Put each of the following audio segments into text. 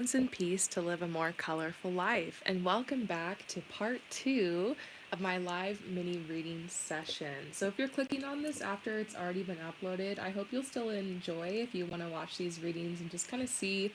And peace to live a more colorful life. And welcome back to part 2 of my live mini reading session. So if you're clicking on this after it's already been uploaded, I hope you'll still enjoy if you want to watch these readings and just kind of see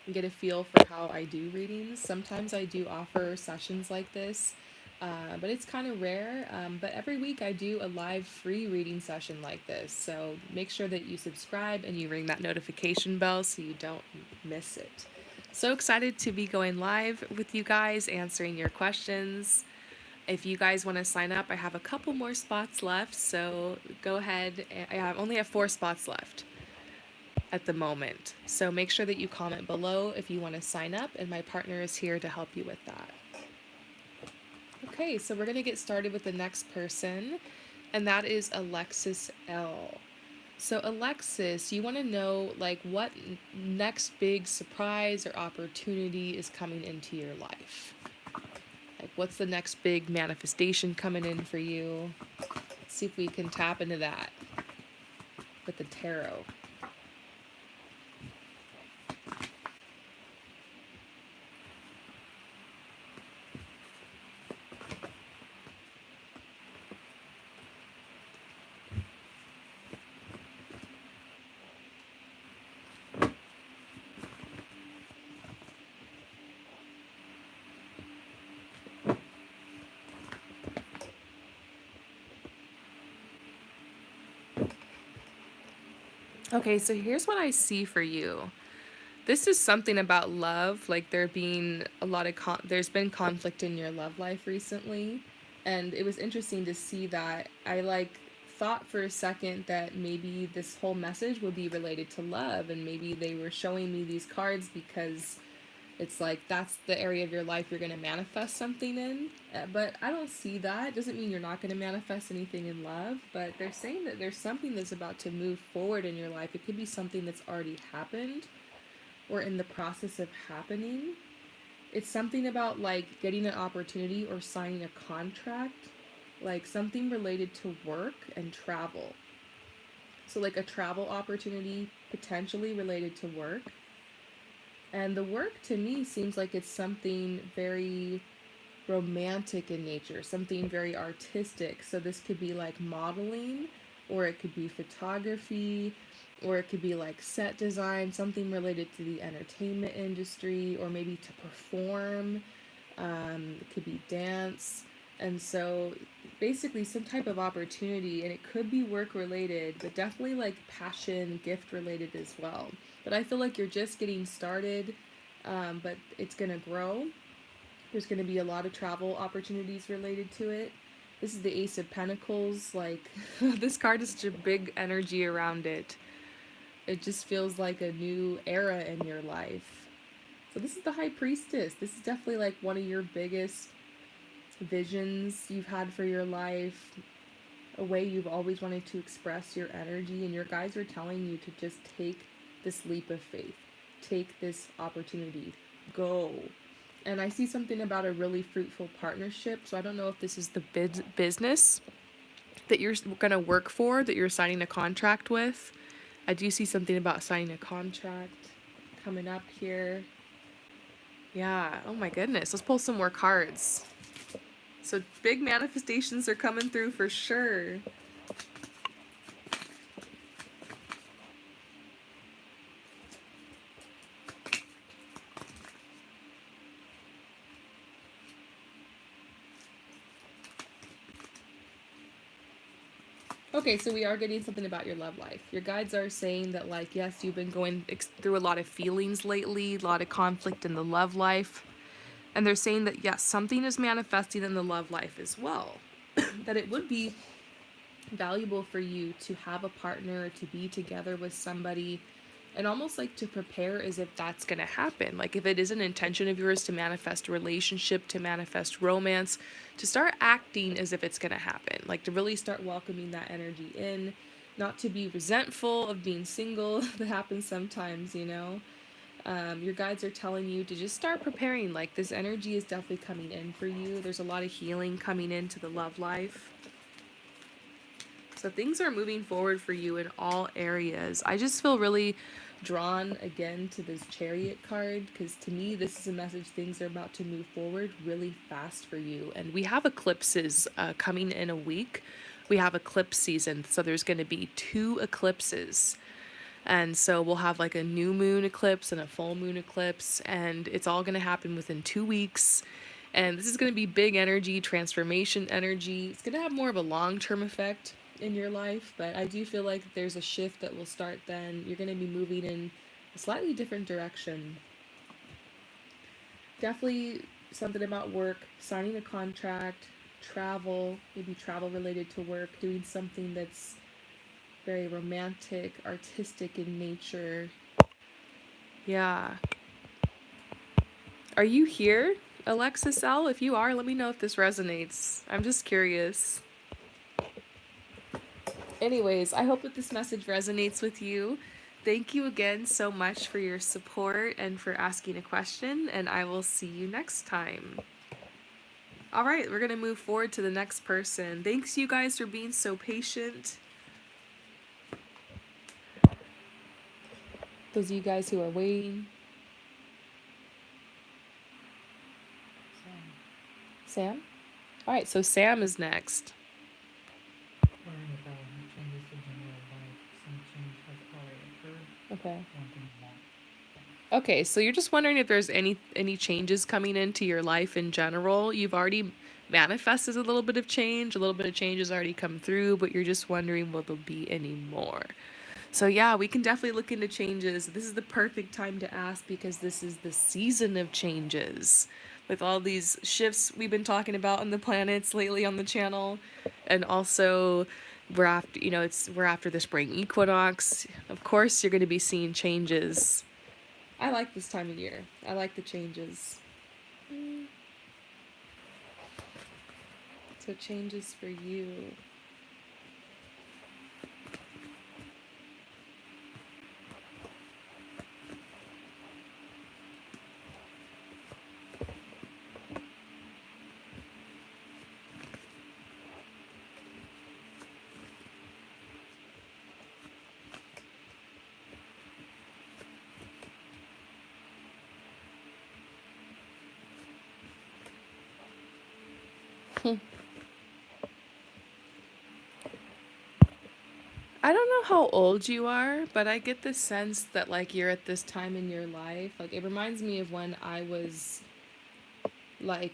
and get a feel for how I do readings. Sometimes I do offer sessions like this, but it's kind of rare. But every week I do a live free reading session like this. So make sure that you subscribe and you ring that notification bell so you don't miss it. So excited to be going live with you guys, answering your questions. If you guys want to sign up, I have a couple more spots left, so go ahead. I only have 4 spots left at the moment. So make sure that you comment below if you want to sign up, and my partner is here to help you with that. Okay, so we're going to get started with the next person, and that is Alexis L. So Alexis, you want to know like what next big surprise or opportunity is coming into your life? Like what's the next big manifestation coming in for you? Let's see if we can tap into that with the tarot. Okay, so here's what I see for you. This is something about love, like there being a lot of there's been conflict in your love life recently, and it was interesting to see that. I like thought for a second that maybe this whole message would be related to love, and maybe they were showing me these cards because it's like that's the area of your life you're going to manifest something in. But I don't see that. It doesn't mean you're not going to manifest anything in love, but they're saying that there's something that's about to move forward in your life. It could be something that's already happened or in the process of happening. It's something about like getting an opportunity or signing a contract, like something related to work and travel. So, like a travel opportunity potentially related to work. And the work to me seems like it's something very romantic in nature, something very artistic. So this could be like modeling, or it could be photography, or it could be like set design, something related to the entertainment industry, or maybe to perform. It could be dance. And so basically some type of opportunity, and it could be work related, but definitely like passion, gift related as well. But I feel like you're just getting started, but it's going to grow. There's going to be a lot of travel opportunities related to it. This is the Ace of Pentacles. Like, this card is such a big energy around it. It just feels like a new era in your life. So this is the High Priestess. This is definitely like one of your biggest visions you've had for your life. A way you've always wanted to express your energy. And your guides are telling you to just take this leap of faith. Take this opportunity. Go. And I see something about a really fruitful partnership. So I don't know if this is the business that you're going to work for, that you're signing a contract with. I do see something about signing a contract coming up here. Yeah, oh my goodness. Let's pull some more cards. So big manifestations are coming through for sure. Okay, so we are getting something about your love life. Your guides are saying that, like, yes, you've been going through a lot of feelings lately, a lot of conflict in the love life. And they're saying that, yes, something is manifesting in the love life as well. That it would be valuable for you to have a partner, to be together with somebody, and almost like to prepare as if that's going to happen. Like if it is an intention of yours to manifest a relationship, to manifest romance, to start acting as if it's going to happen. Like to really start welcoming that energy in, not to be resentful of being single. That happens sometimes, you know. Your guides are telling you to just start preparing. Like this energy is definitely coming in for you. There's a lot of healing coming into the love life. So things are moving forward for you in all areas. I just feel really drawn again to this Chariot card, because to me this is a message things are about to move forward really fast for you. And we have eclipses coming in a week. We have eclipse season, so there's going to be 2 eclipses. And so we'll have like a new moon eclipse and a full moon eclipse, and it's all going to happen within 2 weeks. And this is going to be big energy, transformation energy. It's going to have more of a long-term effect in your life, but I do feel like there's a shift that will start then. You're going to be moving in a slightly different direction. Definitely something about work, signing a contract, travel, maybe travel related to work, doing something that's very romantic, artistic in nature. Yeah. Are you here, Alexis L? If you are, let me know if this resonates. I'm just curious. Anyways, I hope that this message resonates with you. Thank you again so much for your support and for asking a question, and I will see you next time. All right, we're going to move forward to the next person. Thanks, you guys, for being so patient. Those of you guys who are waiting. Sam? All right, so Sam is next. Okay. Okay, so you're just wondering if there's any changes coming into your life in general. You've already manifested a little bit of change. A little bit of change has already come through, but you're just wondering will there be any more? So yeah, we can definitely look into changes. This is the perfect time to ask because this is the season of changes. With all these shifts we've been talking about on the planets lately on the channel, and also we're after, we're after the spring equinox. Of course, you're going to be seeing changes. I like this time of year. I like the changes. So changes for you. I don't know how old you are, but I get the sense that like you're at this time in your life. Like it reminds me of when I was like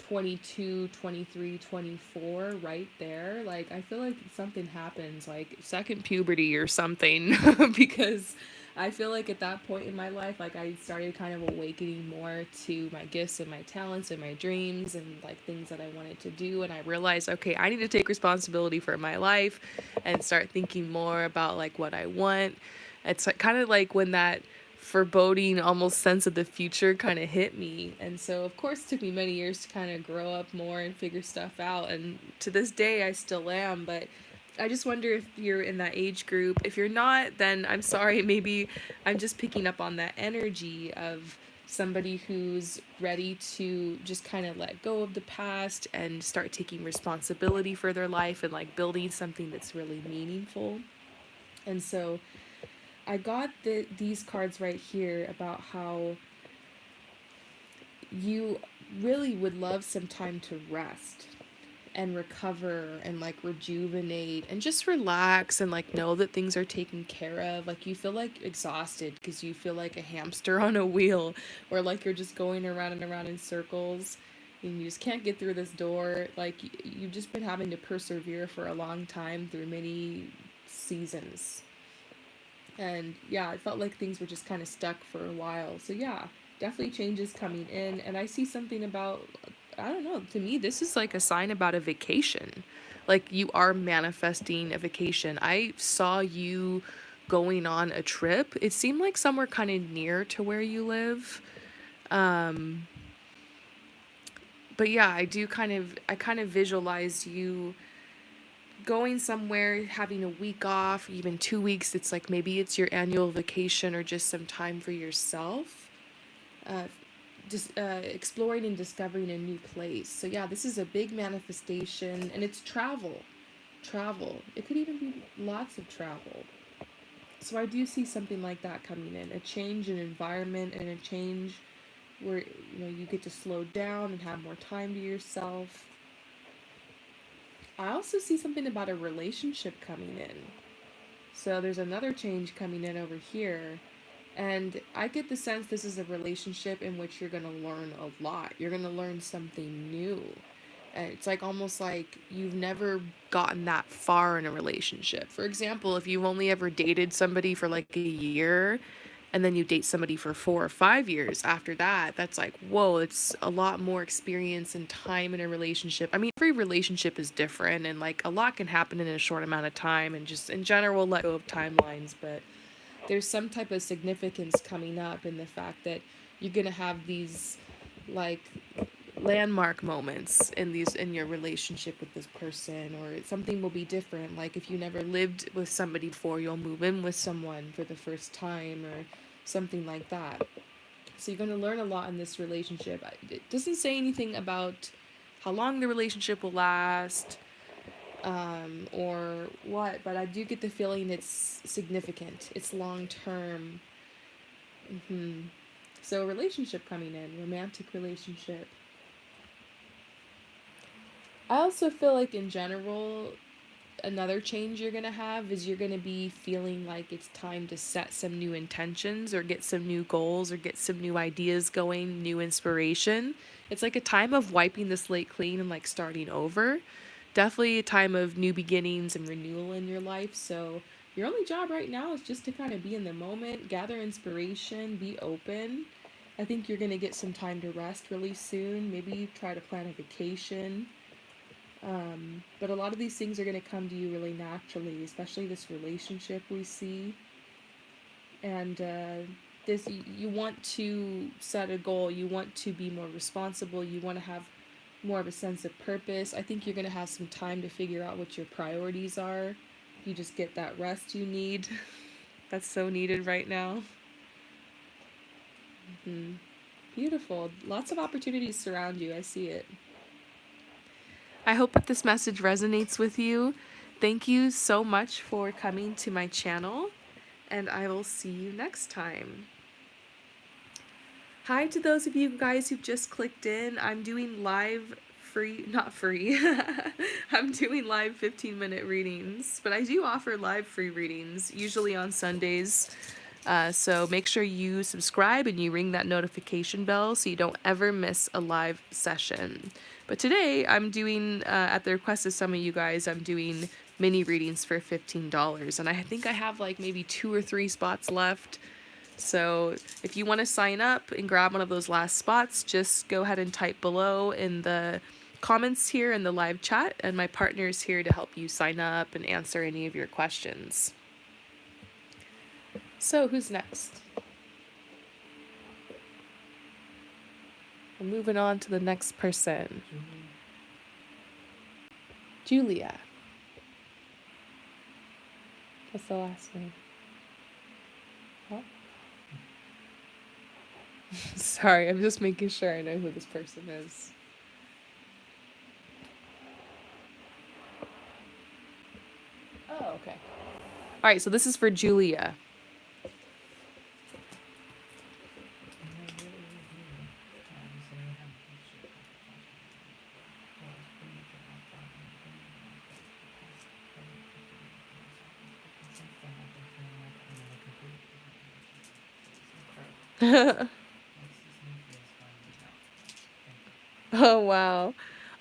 22, 23, 24, right there. Like I feel like something happens, like second puberty or something, because I feel like at that point in my life, like I started kind of awakening more to my gifts and my talents and my dreams and like things that I wanted to do. And I realized, okay, I need to take responsibility for my life and start thinking more about like what I want. It's kind of like when that foreboding almost sense of the future kind of hit me. And so of course it took me many years to kind of grow up more and figure stuff out, and to this day I still am. But I just wonder if you're in that age group. If you're not, then I'm sorry, maybe I'm just picking up on that energy of somebody who's ready to just kind of let go of the past and start taking responsibility for their life and like building something that's really meaningful. And so I got these cards right here about how you really would love some time to rest and recover and like rejuvenate and just relax and like know that things are taken care of. Like you feel like exhausted because you feel like a hamster on a wheel, or like you're just going around and around in circles and you just can't get through this door. Like you've just been having to persevere for a long time through many seasons. And yeah, it felt like things were just kind of stuck for a while. So yeah, definitely changes coming in. And I see something about, I don't know, to me, this is like a sign about a vacation. Like you are manifesting a vacation. I saw you going on a trip. It seemed like somewhere kind of near to where you live. But yeah, I kind of visualize you going somewhere, having a week off, even 2 weeks. It's like maybe it's your annual vacation or just some time for yourself. Uh, just exploring and discovering a new place. So yeah, this is a big manifestation, and it's travel. Travel. It could even be lots of travel. So I do see something like that coming in, a change in environment and a change where you get to slow down and have more time to yourself. I also see something about a relationship coming in. So there's another change coming in over here. And I get the sense this is a relationship in which you're going to learn a lot. You're going to learn something new. And it's like almost like you've never gotten that far in a relationship. For example, if you've only ever dated somebody for like a year and then you date somebody for 4 or 5 years after that, that's like, whoa, it's a lot more experience and time in a relationship. I mean, every relationship is different and like a lot can happen in a short amount of time, and just in general, let go of timelines. But there's some type of significance coming up in the fact that you're going to have these like landmark moments in your relationship with this person, or something will be different. Like if you never lived with somebody before, you'll move in with someone for the first time or something like that. So you're going to learn a lot in this relationship. It doesn't say anything about how long the relationship will last, or what, but I do get the feeling it's significant, it's long term. So relationship coming in, romantic relationship. I also feel like in general, another change you're going to have is you're going to be feeling like it's time to set some new intentions or get some new goals or get some new ideas going, new inspiration. It's like a time of wiping the slate clean and like starting over. Definitely a time of new beginnings and renewal in your life. So your only job right now is just to kind of be in the moment, gather inspiration, be open. I think you're going to get some time to rest really soon. Maybe try to plan a vacation. But a lot of these things are going to come to you really naturally, especially this relationship we see. And this, you want to set a goal, you want to be more responsible, you want to have more of a sense of purpose. I think you're going to have some time to figure out what your priorities are. You just get that rest you need. That's so needed right now. Beautiful. Lots of opportunities surround you. I see it. I hope that this message resonates with you. Thank you so much for coming to my channel, and I will see you next time. Hi to those of you guys who've just clicked in. I'm doing live not free. I'm doing live 15-minute readings, but I do offer live free readings, usually on Sundays. So make sure you subscribe and you ring that notification bell so you don't ever miss a live session. But today I'm doing, at the request of some of you guys, I'm doing mini readings for $15. And I think I have like maybe 2 or 3 spots left. So if you want to sign up and grab one of those last spots, just go ahead and type below in the comments here in the live chat, and my partner is here to help you sign up and answer any of your questions. So who's next? We're moving on to the next person. Julia. What's the last name? What? Sorry, I'm just making sure I know who this person is. Oh, okay. All right, so this is for Julia. Oh, wow.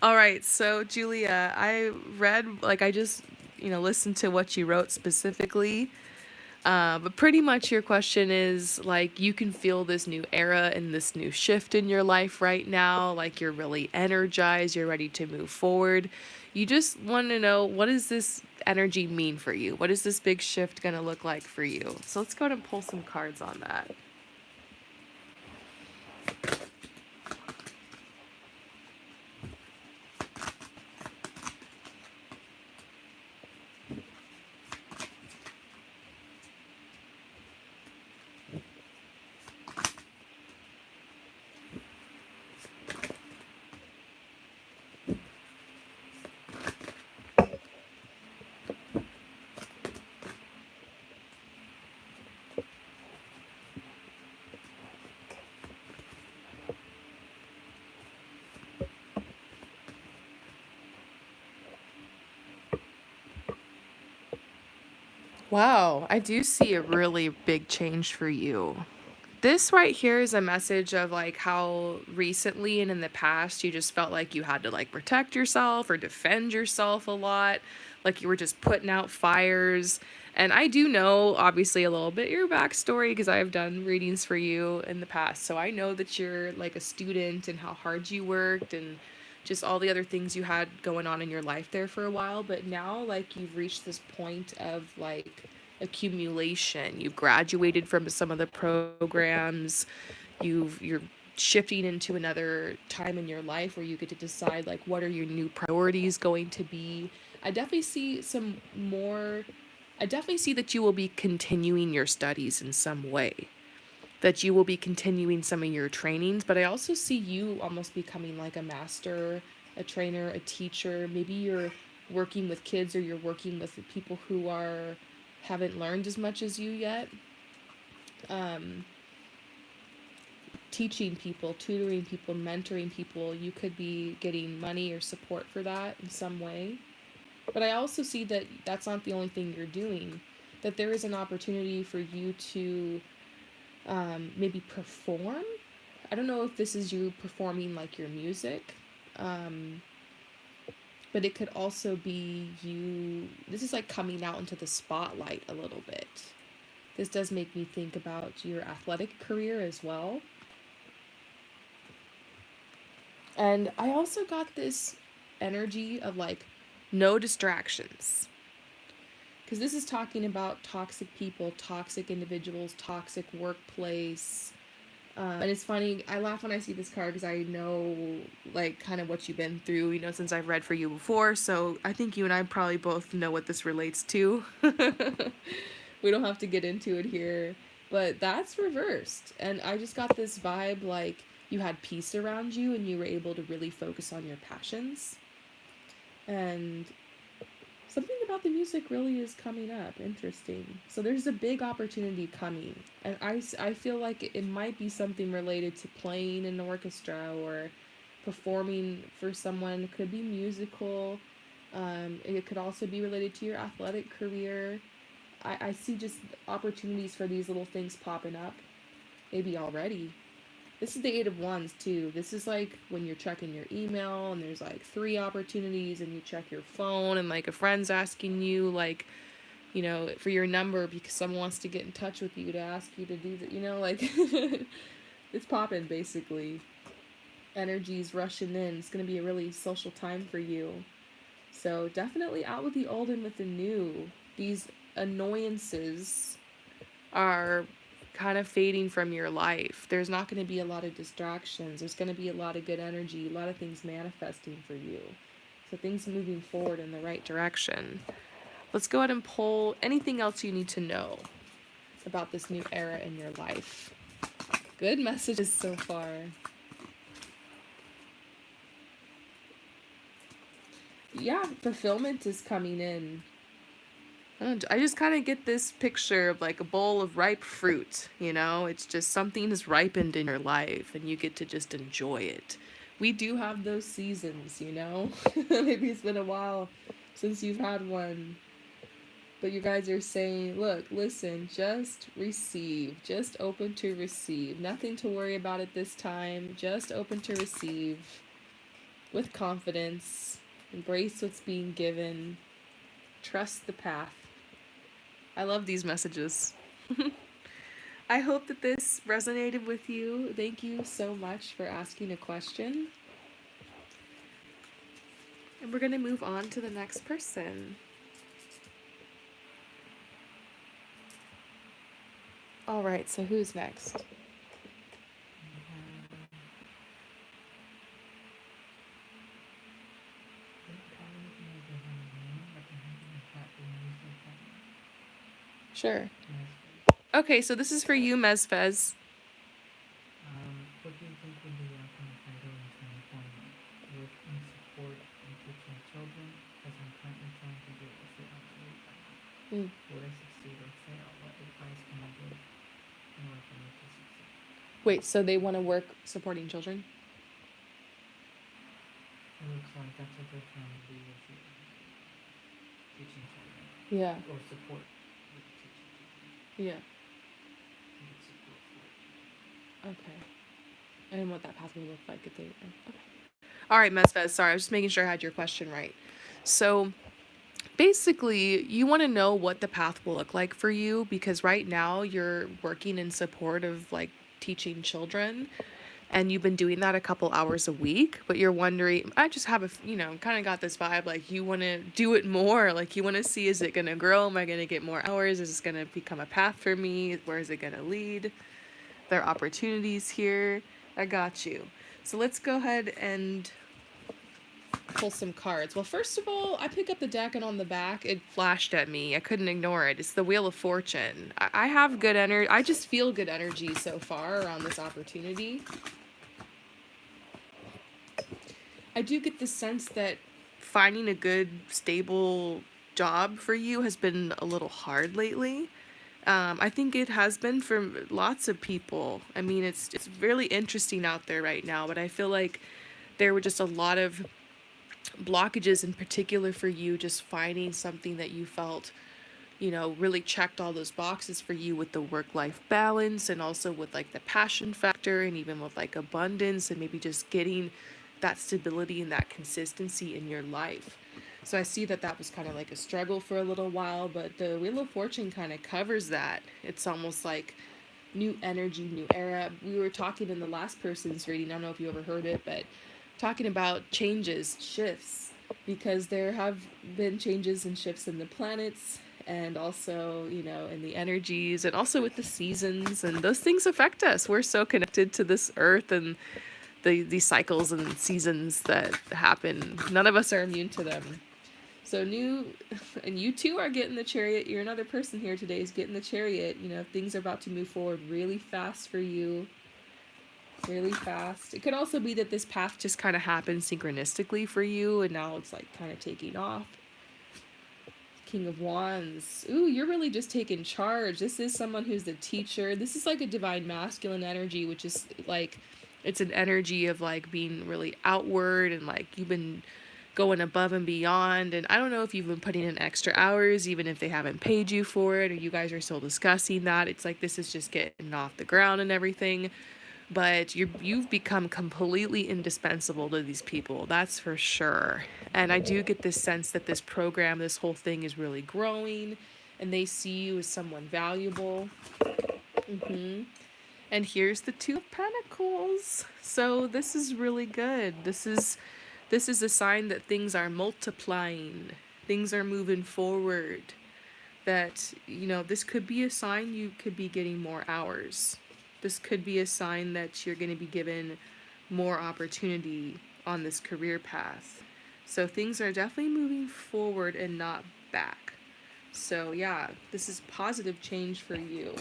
All right, so Julia, I read, like, I just, listened to what you wrote specifically. But pretty much your question is, like, you can feel this new era and this new shift in your life right now. Like, you're really energized, you're ready to move forward. You just want to know, what does this energy mean for you? What is this big shift going to look like for you? So let's go ahead and pull some cards on that. Wow, I do see a really big change for you. This right here is a message of like how recently and in the past you just felt like you had to like protect yourself or defend yourself a lot, like you were just putting out fires. And I do know obviously a little bit your backstory because I've done readings for you in the past. So I know that you're like a student and how hard you worked and just all the other things you had going on in your life there for a while. But now like you've reached this point of like accumulation. You graduated from some of the programs. You're shifting into another time in your life where you get to decide like what are your new priorities going to be. I definitely see some more I definitely see that you will be continuing your studies in some way. That you will be continuing some of your trainings, but I also see you almost becoming like a master, a trainer, a teacher. Maybe you're working with kids or you're working with people who are haven't learned as much as you yet. Um, Teaching people, tutoring people, mentoring people. You could be getting money or support for that in some way. But I also see that that's not the only thing you're doing. That there is an opportunity for you to maybe perform. I don't know if this is you performing like your music, um, but it could also be you. This is like coming out into the spotlight a little bit. This does make me think about your athletic career as well. And I also got this energy of like no distractions. Because this is talking about toxic people, toxic individuals, toxic workplace. And it's funny, I laugh when I see this card because I know, like, kind of what you've been through, you know, since I've read for you before. So I think you and I probably both know what this relates to. We don't have to get into it here. But that's reversed. And I just got this vibe like you had peace around you and you were able to really focus on your passions. And something about the music really is coming up. Interesting. So there's a big opportunity coming. And I feel like it might be something related to playing in an orchestra or performing for someone. It could be musical. It could also be related to your athletic career. I see just opportunities for these little things popping up. Maybe already. This is the Eight of Wands too. This is like when you're checking your email and there's like three opportunities and you check your phone and like a friend's asking you like, you know, for your number because someone wants to get in touch with you to ask you to do that, you know, like it's popping basically. Energy's rushing in. It's gonna be a really social time for you. So definitely out with the old and with the new. These annoyances are kind of fading from your life. There's not going to be a lot of distractions. There's going to be a lot of good energy, a lot of things manifesting for you. So things moving forward in the right direction. Let's go ahead and pull anything else you need to know about this new era in your life. Good messages so far. Yeah, fulfillment is coming in. I just kind of get this picture of like a bowl of ripe fruit, you know? It's just something has ripened in your life and you get to just enjoy it. We do have those seasons, you know? Maybe it's been a while since you've had one. But you guys are saying, look, listen, just receive. Just open to receive. Nothing to worry about at this time. Just open to receive with confidence. Embrace what's being given. Trust the path. I love these messages. I hope that this resonated with you. Thank you so much for asking a question. And we're going to move on to the next person. All right, so who's next? Sure. Okay, so this is for you, Mezfez. What do you think would be the outcome if I go into an appointment with in support and teaching children, as I'm currently trying to do with it on the road right now? Mm. Would I succeed or fail? What advice can I give in order for me to succeed? Wait, so they want to work supporting children? It looks like that's what they're trying to do with you, teaching children Yeah. or support with Yeah. and get support for it. Okay. And what that path will look like if they. Okay. All right, Mesfez. Sorry, I was just making sure I had your question right. So basically, you want to know what the path will look like for you because right now you're working in support of like teaching children and you've been doing that a couple hours a week, but you're wondering, I just have a, kind of got this vibe like you want to do it more. Like you want to see, is it going to grow? Am I going to get more hours? Is this going to become a path for me? Where is it going to lead? There are opportunities here. I got you. So let's go ahead and pull some cards. Well, first of all, I pick up the deck and on the back, it flashed at me. I couldn't ignore it. It's the Wheel of Fortune. I have good energy. I just feel good energy so far around this opportunity. I do get the sense that finding a good, stable job for you has been a little hard lately. I think it has been for lots of people. I mean, it's really interesting out there right now, but I feel like there were just a lot of blockages in particular for you just finding something that you felt really checked all those boxes for you with the work life balance and also with like the passion factor and even with like abundance and maybe just getting that stability and that consistency in your life. So I see that that was kind of like a struggle for a little while, but the Wheel of Fortune kind of covers that. It's almost like new energy, new era. We were talking in the last person's reading, I don't know if you ever heard it, but talking about changes, shifts, because there have been changes and shifts in the planets and also, in the energies and also with the seasons, and those things affect us. We're so connected to this earth and these cycles and seasons that happen. None of us are immune to them. So and you too are getting the chariot. You're another person here today is getting the chariot. Things are about to move forward really fast for you. Really fast. It could also be that this path just kind of happened synchronistically for you and now it's like kind of taking off. King of Wands. Ooh, you're really just taking charge. This is someone who's the teacher. This is like a divine masculine energy, which is like, it's an energy of like being really outward and like you've been going above and beyond. And I don't know if you've been putting in extra hours, even if they haven't paid you for it, or you guys are still discussing that. It's like this is just getting off the ground and everything. But you've become completely indispensable to these people, that's for sure. And I do get this sense that this program, this whole thing is really growing and they see you as someone valuable. And here's the Two of Pentacles. So this is really good. This is a sign that things are multiplying. Things are moving forward. That, this could be a sign you could be getting more hours. This could be a sign that you're going to be given more opportunity on this career path. So things are definitely moving forward and not back. So yeah, this is positive change for you.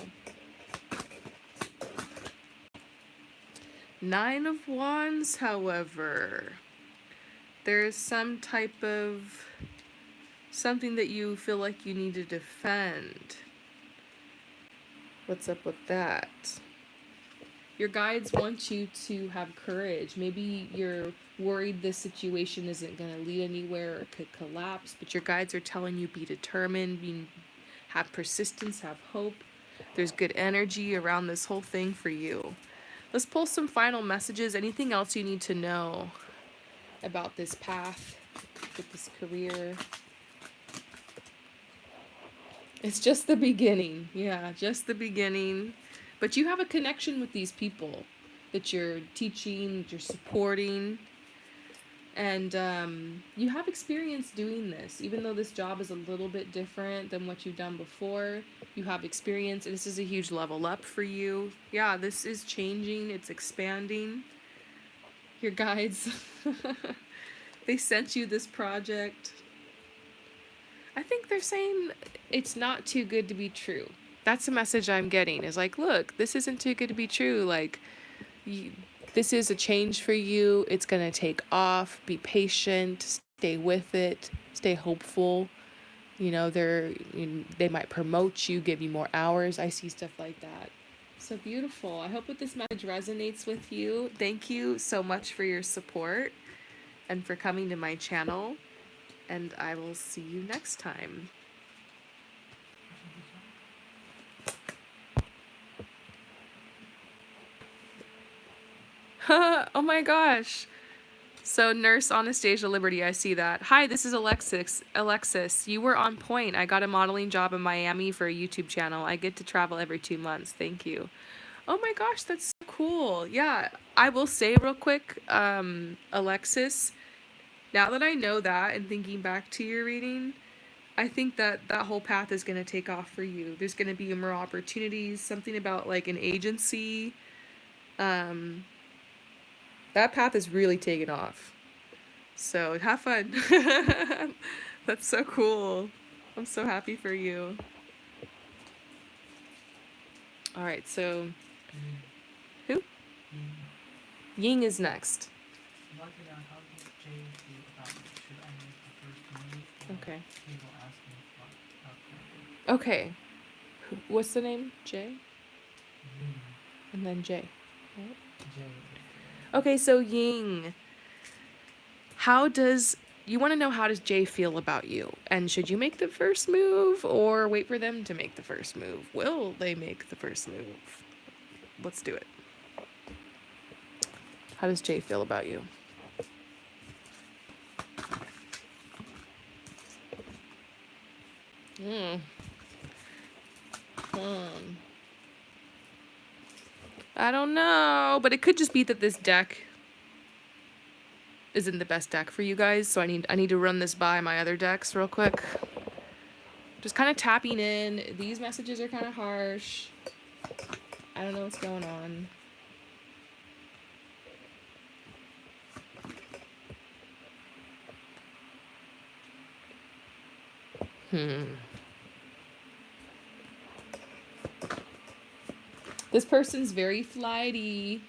Nine of Wands, however, there's some type of something that you feel like you need to defend. What's up with that? Your guides want you to have courage. Maybe you're worried this situation isn't going to lead anywhere or it could collapse, but your guides are telling you be determined, have persistence, have hope. There's good energy around this whole thing for you. Let's pull some final messages. Anything else you need to know about this path, with this career? It's just the beginning. Yeah, just the beginning. But you have a connection with these people that you're teaching, that you're supporting. And you have experience doing this. Even though this job is a little bit different than what you've done before, you have experience. And this is a huge level up for you. Yeah, this is changing. It's expanding. Your guides, they sent you this project. I think they're saying it's not too good to be true. That's the message I'm getting is like, look, this isn't too good to be true. Like, this is a change for you. It's going to take off. Be patient. Stay with it. Stay hopeful. They might promote you, give you more hours. I see stuff like that. So beautiful. I hope that this message resonates with you. Thank you so much for your support and for coming to my channel. And I will see you next time. Oh my gosh. So, Nurse Anastasia Liberty, I see that. Hi, this is Alexis. Alexis, you were on point. I got a modeling job in Miami for a YouTube channel. I get to travel every 2 months. Thank you. Oh my gosh, that's so cool. Yeah, I will say real quick, Alexis, now that I know that and thinking back to your reading, I think that that whole path is going to take off for you. There's going to be more opportunities, something about like an agency. Um, that path is really taking off. So have fun. That's so cool. I'm so happy for you. All right, so Yin. who? Yin. Ying is next. Luckily, how does Jay feel about me? Should I make the first move, or Okay. he will ask me what can I do? Okay. What's the name? Jay? Yin. And then Jay. Right? Jay is Okay, so Ying. How does you want to know how does Jay feel about you? And should you make the first move or wait for them to make the first move? Will they make the first move? Let's do it. How does Jay feel about you? Hmm. I don't know, but it could just be that this deck isn't the best deck for you guys, so I need to run this by my other decks real quick. Just kind of tapping in. These messages are kind of harsh. I don't know what's going on. This person's very flighty.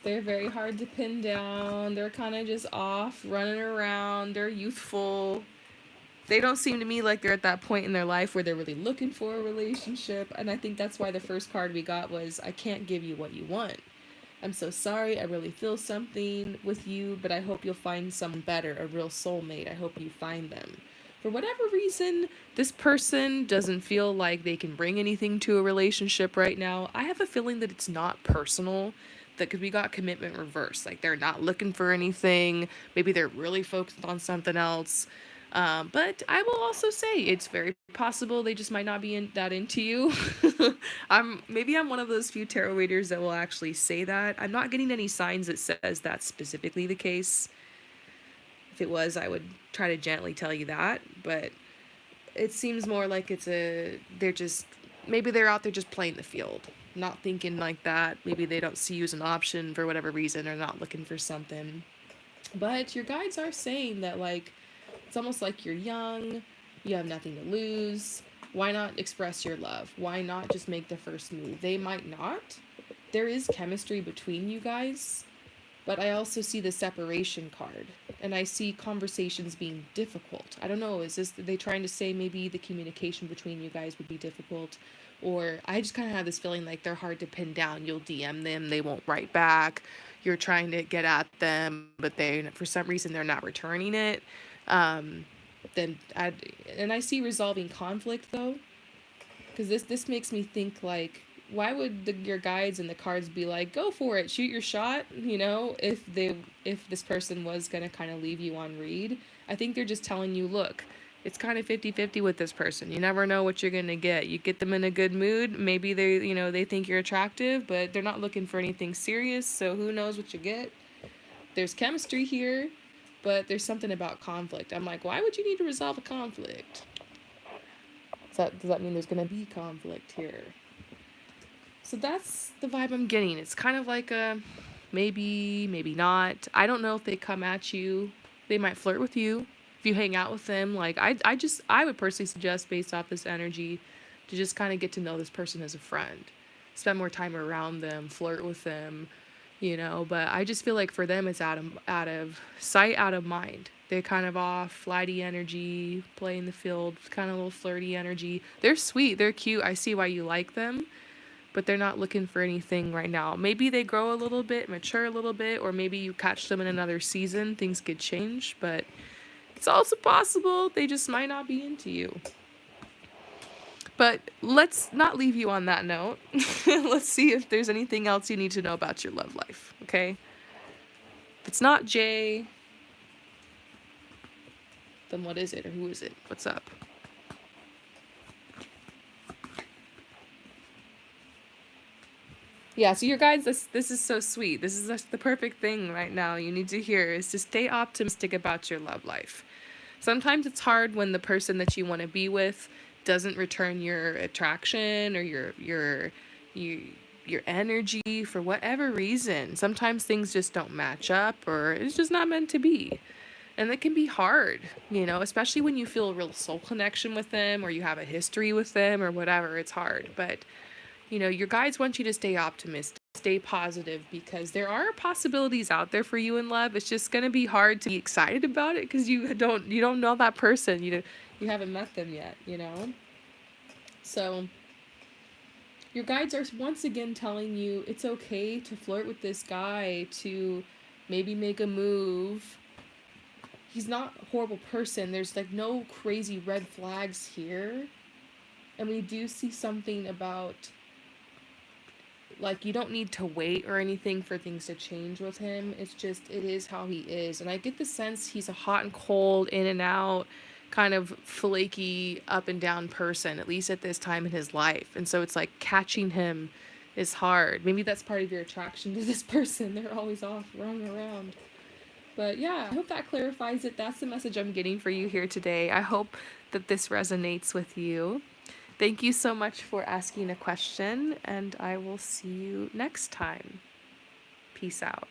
They're very hard to pin down. They're kind of just off, running around. They're youthful. They don't seem to me like they're at that point in their life where they're really looking for a relationship. And I think that's why the first card we got was, I can't give you what you want. I'm so sorry. I really feel something with you, but I hope you'll find someone better, a real soulmate. I hope you find them. For whatever reason, this person doesn't feel like they can bring anything to a relationship right now. I have a feeling that it's not personal. That because we got commitment reverse. Like they're not looking for anything. Maybe they're really focused on something else. But I will also say it's very possible they just might not be that into you. I'm one of those few tarot readers that will actually say that. I'm not getting any signs that says that's specifically the case. If it was, I would try to gently tell you that, but it seems more like they're just maybe they're out there just playing the field, not thinking like that. Maybe they don't see you as an option for whatever reason or not looking for something. But your guides are saying that like it's almost like you're young, you have nothing to lose. Why not express your love? Why not just make the first move? They might not. There is chemistry between you guys, but I also see the separation card, and I see conversations being difficult. I don't know, is this are they trying to say maybe the communication between you guys would be difficult? Or I just kind of have this feeling like they're hard to pin down. You'll DM them, they won't write back. You're trying to get at them, but for some reason they're not returning it. Um, and I see resolving conflict though, because this makes me think like why would your guides and the cards be like go for it, shoot your shot, if this person was going to kind of leave you on read. I think they're just telling you, look, it's kind of 50-50 with this person. You never know what you're going to get. You get them in a good mood, maybe they think you're attractive, but they're not looking for anything serious, so who knows what you get. There's chemistry here, but there's something about conflict. I'm like, why would you need to resolve a conflict? Does that mean there's going to be conflict here? So that's the vibe I'm getting. It's kind of like a maybe, maybe not. I don't know if they come at you. They might flirt with you if you hang out with them. Like I would personally suggest based off this energy to just kind of get to know this person as a friend. Spend more time around them, flirt with them, but I just feel like for them it's out of sight, out of mind. They're kind of off, flighty energy, playing the field, kind of a little flirty energy. They're sweet, they're cute. I see why you like them, but they're not looking for anything right now. Maybe they grow a little bit, mature a little bit, or maybe you catch them in another season. Things could change, but it's also possible they just might not be into you. But let's not leave you on that note. Let's see if there's anything else you need to know about your love life, okay? If it's not Jay, then what is it, or who is it? What's up? Yeah, so your guys, this is so sweet. This is just the perfect thing right now you need to hear is to stay optimistic about your love life. Sometimes it's hard when the person that you want to be with doesn't return your attraction or you, your energy for whatever reason. Sometimes things just don't match up or it's just not meant to be. And it can be hard, you know, especially when you feel a real soul connection with them or you have a history with them or whatever. It's hard. But, you know, your guides want you to stay optimistic, stay positive because there are possibilities out there for you in love. It's just going to be hard to be excited about it because you don't know that person. You haven't met them yet, you know? So, your guides are once again telling you it's okay to flirt with this guy, to maybe make a move. He's not a horrible person. There's like no crazy red flags here. And we do see something about like you don't need to wait or anything for things to change with him. It's just it is how he is. And I get the sense he's a hot and cold, in and out, kind of flaky, up and down person, at least at this time in his life. And so it's like catching him is hard. Maybe that's part of your attraction to this person. They're always off running around. But yeah, I hope that clarifies it. That's the message I'm getting for you here today. I hope that this resonates with you. Thank you so much for asking a question, and I will see you next time. Peace out.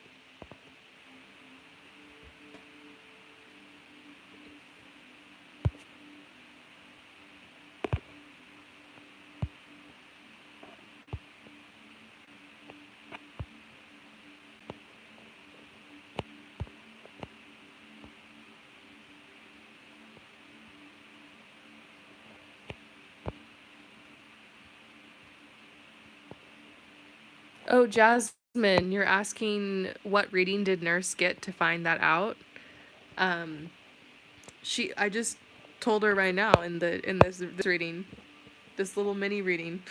Oh, Jasmine, you're asking what reading did Nurse get to find that out? Um, I just told her right now in this reading, this little mini reading.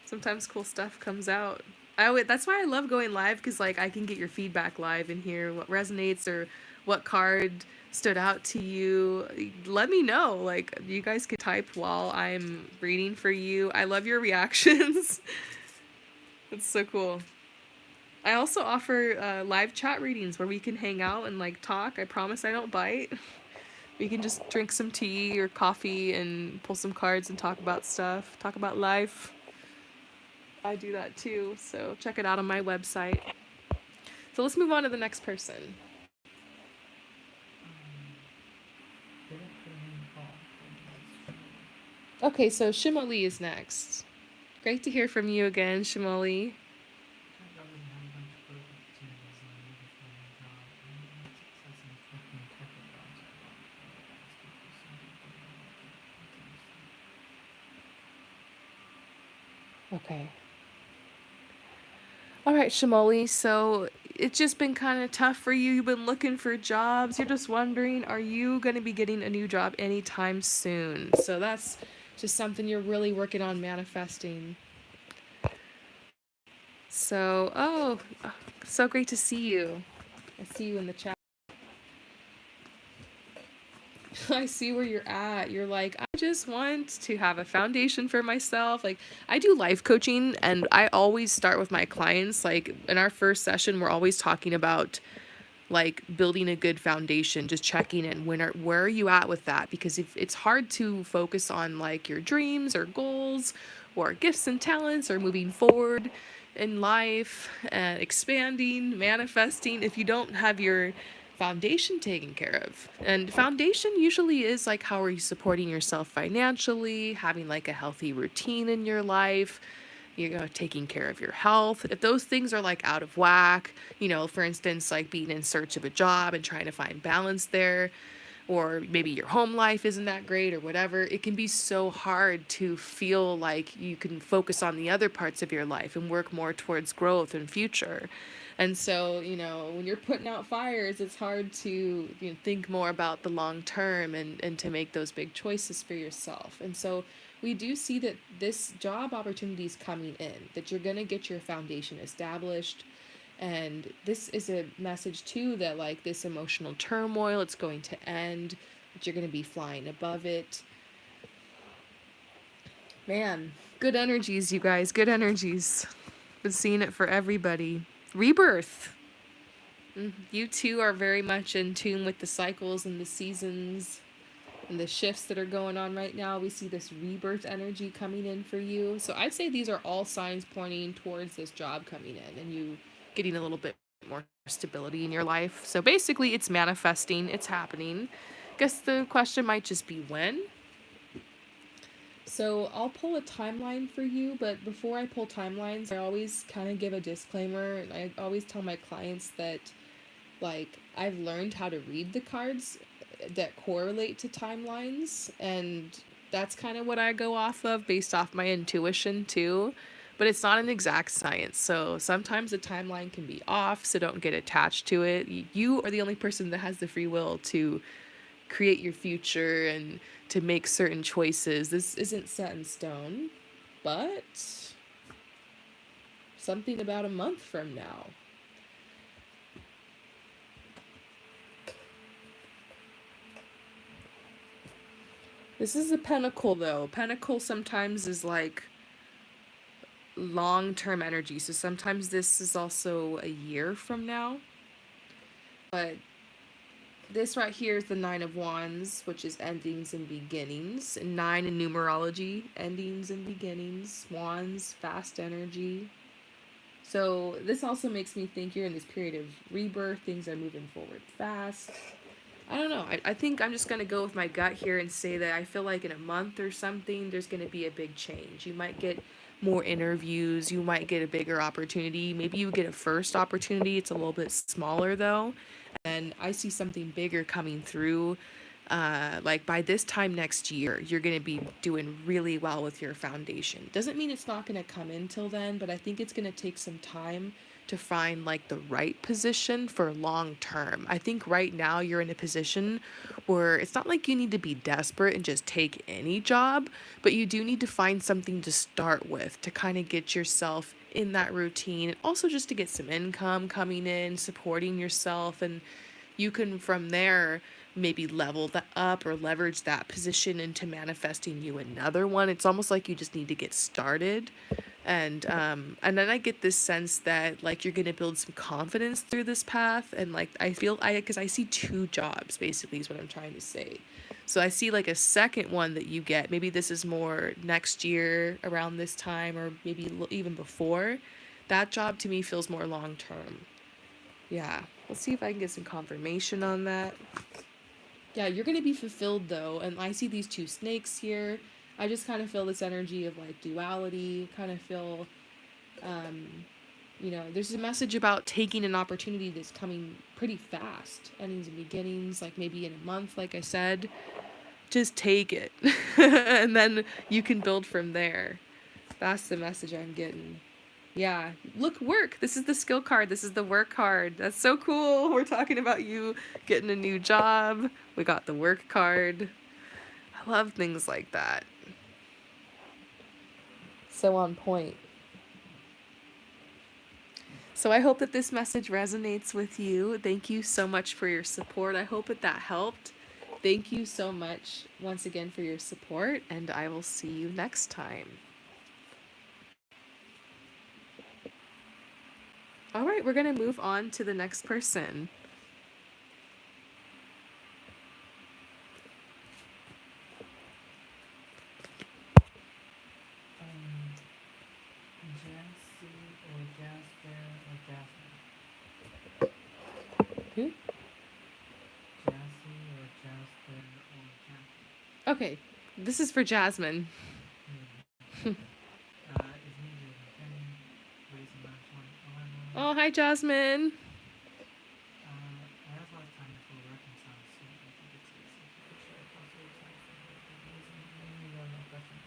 Sometimes cool stuff comes out. That's why I love going live because like I can get your feedback live and hear what resonates or what card stood out to you. Let me know. Like you guys can type while I'm reading for you. I love your reactions. It's so cool. I also offer live chat readings where we can hang out and like talk. I promise I don't bite. We can just drink some tea or coffee and pull some cards and talk about stuff, talk about life. I do that too, so check it out on my website. So let's move on to the next person. Didn't put him in the call. Okay, so Shimoli is next. Great to hear from you again, Shimoli. Turned out doesn't have a bunch of growth opportunities and I'm looking for a new job. I'm having success in working corporate jobs. I want asking for something for my Okay. All right, Shimoli, so it's just been kind of tough for you. You've been looking for jobs. You're just wondering, are you going to be getting a new job anytime soon? So that's just something you're really working on manifesting. So, so great to see you. I see you in the chat. I see where you're at. You're like, I just want to have a foundation for myself. Like, I do life coaching and I always start with my clients. Like, in our first session, we're always talking about like building a good foundation, just checking in. Where are you at with that? Because if it's hard to focus on like your dreams or goals or gifts and talents or moving forward in life and expanding, manifesting, if you don't have your foundation taken care of. And foundation usually is like how are you supporting yourself financially, having like a healthy routine in your life, you know, taking care of your health. If those things are like out of whack, you know, for instance, like being in search of a job and trying to find balance there, or maybe your home life isn't that great or whatever, it can be so hard to feel like you can focus on the other parts of your life and work more towards growth and future. And so, you know, when you're putting out fires, it's hard to, think more about the long term and to make those big choices for yourself. And so we do see that this job opportunity is coming in, that you're going to get your foundation established. And this is a message too that like this emotional turmoil, it's going to end, that you're going to be flying above it. Man, good energies, you guys, good energies. Been seeing it for everybody. Rebirth. You too are very much in tune with the cycles and the seasons and the shifts that are going on right now. We see this rebirth energy coming in for you. So I'd say these are all signs pointing towards this job coming in and you getting a little bit more stability in your life. So basically, it's manifesting, it's happening. Guess the question might just be when. So I'll pull a timeline for you, but before I pull timelines, I always kind of give a disclaimer, and I always tell my clients that like I've learned how to read the cards that correlate to timelines, and that's kind of what I go off of based off my intuition too. But it's not an exact science, so sometimes the timeline can be off, so don't get attached to it. You are the only person that has the free will to create your future and to make certain choices. This isn't set in stone, but something about a month from now. This is a pentacle, though. Pentacle sometimes is like long-term energy, so sometimes this is also a year from now. But this right here is the Nine of Wands, which is endings and beginnings. And 9 in numerology, endings and beginnings. Wands, fast energy. So this also makes me think you're in this period of rebirth. Things are moving forward fast. I don't know. I think I'm just going to go with my gut here and say that I feel like in a month or something, there's going to be a big change. You might get more interviews. You might get a bigger opportunity. Maybe you get a first opportunity. It's a little bit smaller, though. And I see something bigger coming through. Like by this time next year, you're going to be doing really well with your foundation. Doesn't mean it's not going to come in till then, but I think it's going to take some time to find like the right position for long term. I think right now you're in a position where it's not like you need to be desperate and just take any job, but you do need to find something to start with to kind of get yourself in that routine and also just to get some income coming in, supporting yourself, and you can from there maybe level that up or leverage that position into manifesting you another one. It's almost like you just need to get started. And then I get this sense that like you're gonna build some confidence through this path, and like I feel because I see 2 jobs basically is what I'm trying to say. So I see like a second one that you get. Maybe this is more next year around this time, or maybe even before. That job to me feels more long term. Yeah, let's see if I can get some confirmation on that. Yeah, you're gonna be fulfilled though, and I see these 2 snakes here. I just kind of feel this energy of like duality. Kind of feel, um, there's a message about taking an opportunity that's coming pretty fast, endings and beginnings, like maybe in a month. Like I said, just take it, and then you can build from there. That's the message I'm getting. Yeah, look, work. This is the skill card. This is the work card. That's so cool. We're talking about you getting a new job. We got the work card. I love things like that. So on point. So I hope that this message resonates with you. Thank you so much for your support. I hope that helped. Thank you so much once again for your support, and I will see you next time. All right, we're going to move on to the next person. Jancy or Jasper or Jasmine. Who? Jassy or Jasper or Jasmine. Okay, this is for Jasmine. Is needed again. Raise the last one. Oh, hi, Jasmine. I also have time for reconcile soon. I think it's easy. Should I also time for no question.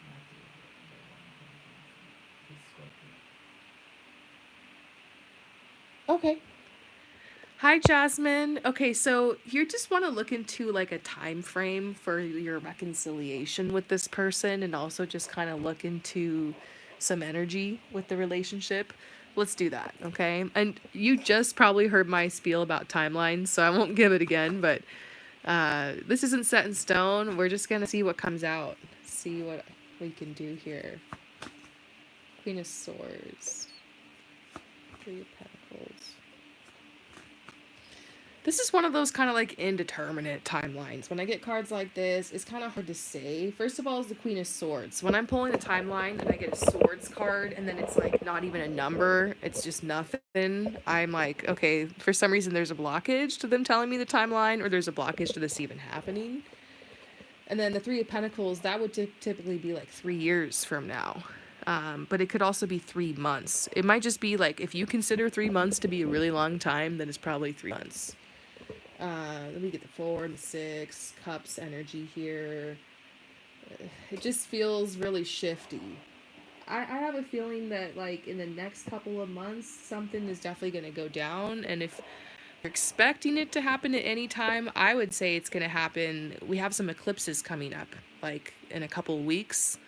Matthew, Okay. Hi, Jasmine. Okay, so you just want to look into like a time frame for your reconciliation with this person and also just kind of look into some energy with the relationship. Let's do that, okay? And you just probably heard my spiel about timelines, so I won't give it again, but this isn't set in stone. We're just going to see what comes out, see what we can do here. Queen of Swords, Three of Pentacles. This is one of those kind of like indeterminate timelines. When I get cards like this, it's kind of hard to say. First of all, is the Queen of Swords. When I'm pulling a timeline and I get a Swords card and then it's like not even a number, it's just nothing, I'm like, okay, for some reason there's a blockage to them telling me the timeline, or there's a blockage to this even happening. And then the Three of Pentacles, that would typically be like 3 years from now. But it could also be 3 months. It might just be like, if you consider 3 months to be a really long time, then it's probably 3 months. Let me get the 4 and the 6 cups energy here. It just feels really shifty. I have a feeling that like in the next couple of months something is definitely going to go down, and if you're expecting it to happen at any time, I would say it's going to happen. We have some eclipses coming up like in a couple of weeks.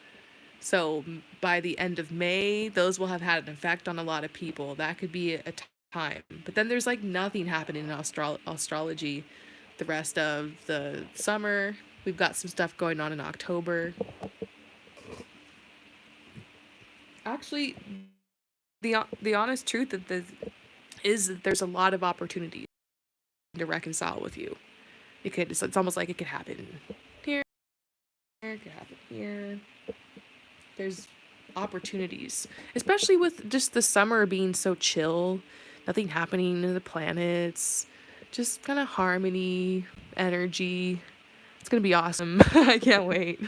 So by the end of May, those will have had an effect on a lot of people. That could be a time. But then there's like nothing happening in astrology the rest of the summer. We've got some stuff going on in October. Actually, the honest truth is that there's a lot of opportunities to reconcile with you. It's almost like it could happen here, it could happen here. There's opportunities, especially with just the summer being so chill, nothing happening to the planets, just kind of harmony, energy. It's gonna be awesome. I can't wait.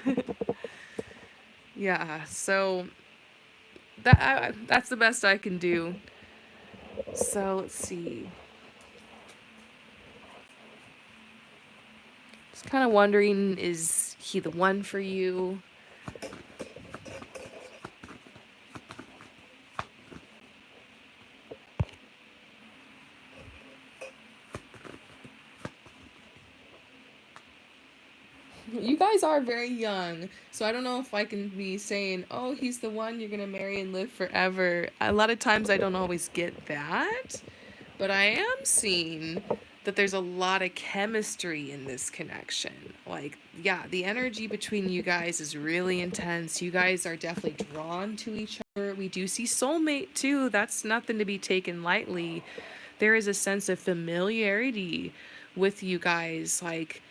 Yeah, so that's the best I can do. So let's see. Just kind of wondering, is he the one for you? You guys are very young, so I don't know if I can be saying, oh, he's the one you're gonna marry and live forever. A lot of times I don't always get that, but I am seeing that there's a lot of chemistry in this connection. Like, yeah, the energy between you guys is really intense. You guys are definitely drawn to each other. We do see soulmate too. That's nothing to be taken lightly. There is a sense of familiarity with you guys. Like,